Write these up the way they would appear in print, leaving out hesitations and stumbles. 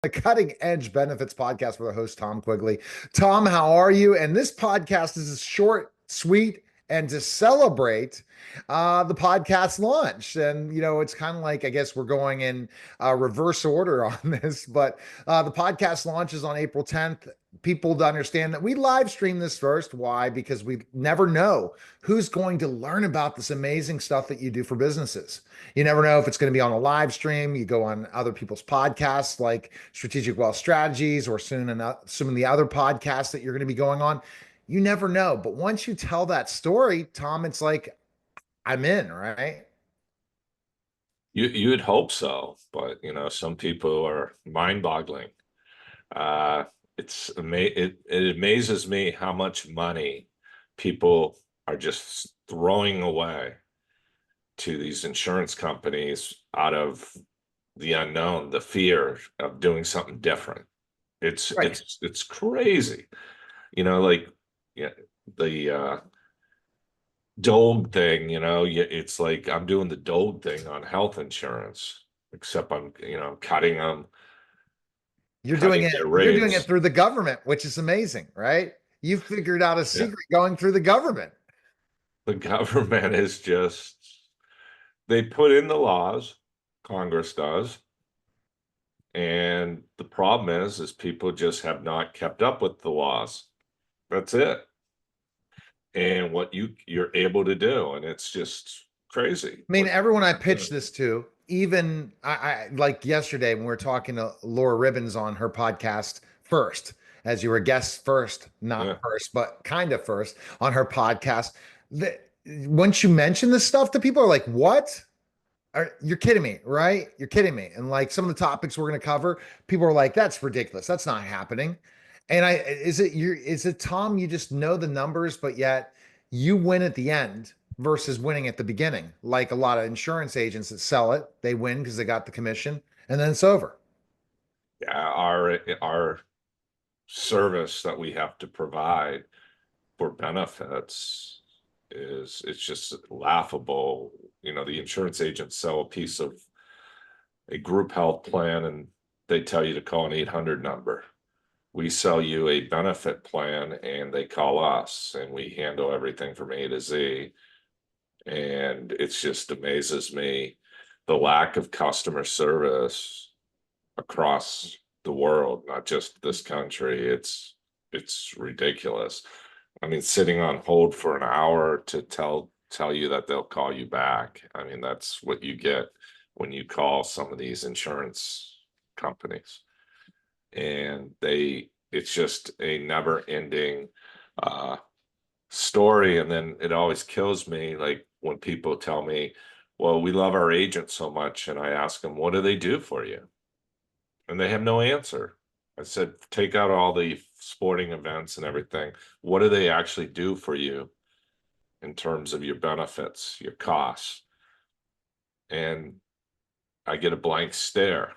The Cutting Edge Benefits podcast with our host, Tom Quigley. Tom, how are you? And this podcast is short, sweet, and to celebrate the podcast launch. And, it's kind of like, I guess we're going in reverse order on this, but the podcast launches on April 10th. People to understand that we live stream this first. Why? Because we never know who's going to learn about this amazing stuff that you do for businesses. You never know if it's going to be on a live stream. You go on other people's podcasts like Strategic Wealth Strategies or soon some of the other podcasts that you're going to be going on. You never know. But once you tell that story, Tom, it's like, I'm in, right? You'd hope so, but some people are mind-boggling. Uh, it amazes me how much money people are just throwing away to these insurance companies out of the unknown, the fear of doing something different. It's Right. it's crazy. Like yeah, the Dole thing, it's like I'm doing the Dole thing on health insurance, except I'm, cutting them, You're doing cutting it, their you're doing it rates. through the government, which is amazing, right? You figured out a Yeah. secret going through the government. The government is just, they put in the laws, Congress does. And the problem is people just have not kept up with the laws. That's it. And what you're able to do, and it's just crazy I mean, what everyone I you're pitched doing. this to, even I like yesterday when we were talking to Laura Ribbons on her podcast first, as you were guest first, not Yeah. first, but kind of first on her podcast. That once you mention this stuff to people are like, what? You're kidding me, right? You're kidding me. And like some of the topics we're going to cover, people are like, that's ridiculous. That's not happening. And is it Tom, you just know the numbers, but yet you win at the end versus winning at the beginning. Like a lot of insurance agents that sell it, they win because they got the commission and then it's over. Yeah, our service that we have to provide for benefits is, it's just laughable. The insurance agents sell a piece of a group health plan and they tell you to call an 800 number. We sell you a benefit plan and they call us and we handle everything from A to Z. And it just amazes me the lack of customer service across the world, not just this country. It's ridiculous. I mean, sitting on hold for an hour to tell you that they'll call you back. I mean, that's what you get when you call some of these insurance companies. And it's just a never ending story. And then it always kills me, like when people tell me, well, we love our agent so much. And I ask them, what do they do for you? And they have no answer. I said, take out all the sporting events and everything. What do they actually do for you in terms of your benefits, your costs? And I get a blank stare.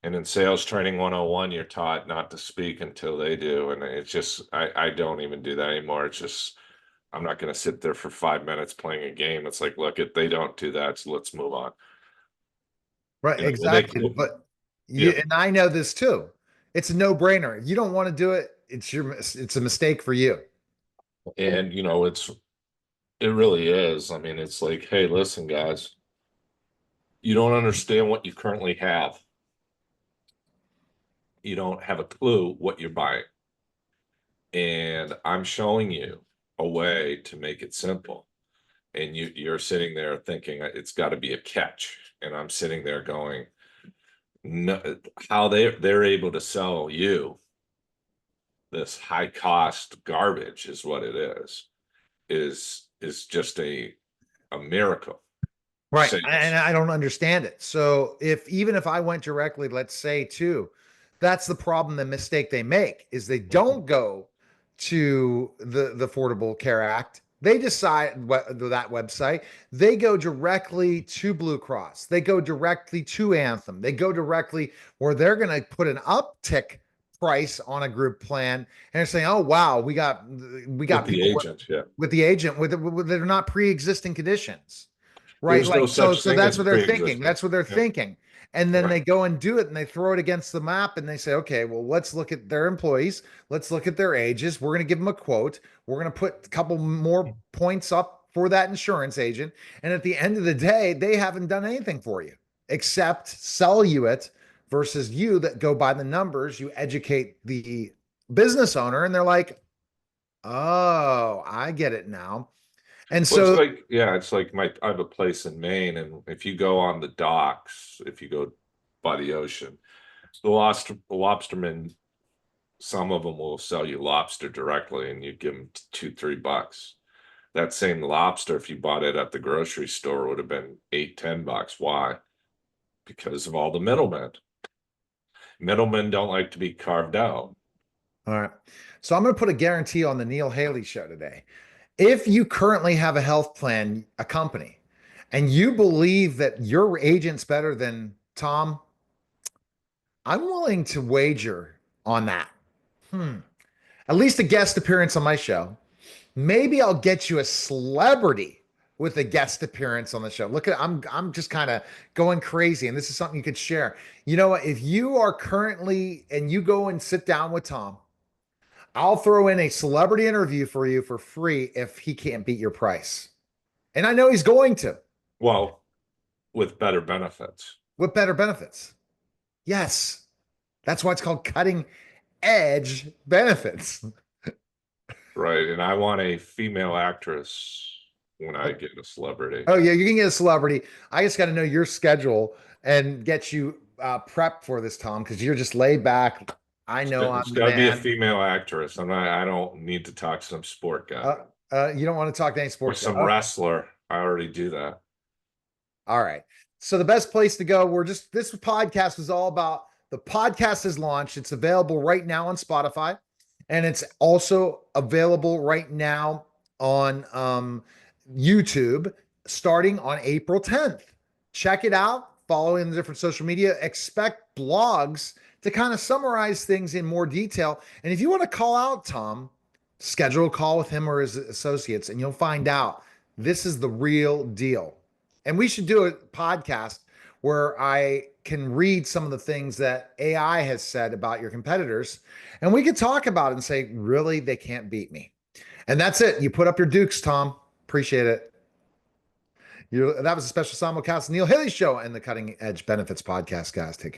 And in sales training 101, you're taught not to speak until they do. And it's just, I don't even do that anymore. It's just, I'm not going to sit there for 5 minutes playing a game. It's like, look, if they don't do that, so let's move on. Right, When they, exactly. But yeah. and I know this too. It's a no-brainer. If you don't want to do it, it's a mistake for you. And, it really is. I mean, it's like, hey, listen, guys, you don't understand what you currently have. You don't have a clue what you're buying. And I'm showing you a way to make it simple. And you're sitting there thinking it's got to be a catch. And I'm sitting there going, no, how they're able to sell you this high cost garbage is what it is just a miracle. Right. And Sales. I don't understand it. So even if I went directly, let's say to, that's the problem, the mistake they make is they don't go to the Affordable Care Act. They decide that website. They go directly to Blue Cross. They go directly to Anthem. They go directly where they're going to put an uptick price on a group plan, and they're saying, "Oh wow, we got With the people agent, yeah. with the agent they're not pre-existing conditions." Right. There's no Like, so such thing that's as what they're thinking. pre-existing. That's what they're Yeah. thinking. And then Right. they go and do it and they throw it against the map and they say, okay, well, let's look at their employees. Let's look at their ages. We're going to give them a quote. We're going to put a couple more points up for that insurance agent. And at the end of the day, they haven't done anything for you except sell you it versus you that go by the numbers. You educate the business owner and they're like, oh, I get it now. And Well, it's so, like, yeah, it's like I have a place in Maine, and if you go on the docks, if you go by the ocean, the lobstermen, some of them will sell you lobster directly, and you give them two, $3. That same lobster, if you bought it at the grocery store, would have been 8, $10. Why? Because of all the middlemen. Middlemen don't like to be carved out. all right. So I'm going to put a guarantee on the Neil Haley show today. If you currently have a health plan, a company, and you believe that your agent's better than Tom, I'm willing to wager on that. At least a guest appearance on my show. Maybe I'll get you a celebrity with a guest appearance on the show. Look at I'm just kind of going crazy, and this is something you could share. You know what? If you are currently and you go and sit down with Tom, I'll throw in a celebrity interview for you for free if he can't beat your price. And I know he's going to Well, with better benefits, with better benefits. Yes. That's why it's called cutting edge benefits. right? And I want a female actress when I get a celebrity. Oh yeah, you can get a celebrity. I just got to know your schedule and get you prepped for this, Tom, because you're just laid back. I know It's I'm the got to be a man. female actress. I don't need to talk to some sport guy You don't want to talk to any or sports guy. some wrestler. I already do that. All right. So the best place to go, this podcast was all about the podcast is launched. It's available right now on Spotify, and it's also available right now on YouTube starting on April 10th. Check it out. Follow in the different social media. Expect blogs to kind of summarize things in more detail. And if you want to call out Tom, schedule a call with him or his associates, and you'll find out this is the real deal. And we should do a podcast where I can read some of the things that AI has said about your competitors, and we could talk about it and say, really, they can't beat me. And that's it. You put up your dukes, Tom. Appreciate it. That was a special simulcast Neil Haley Show and the Cutting Edge Benefits Podcast, guys. Take care.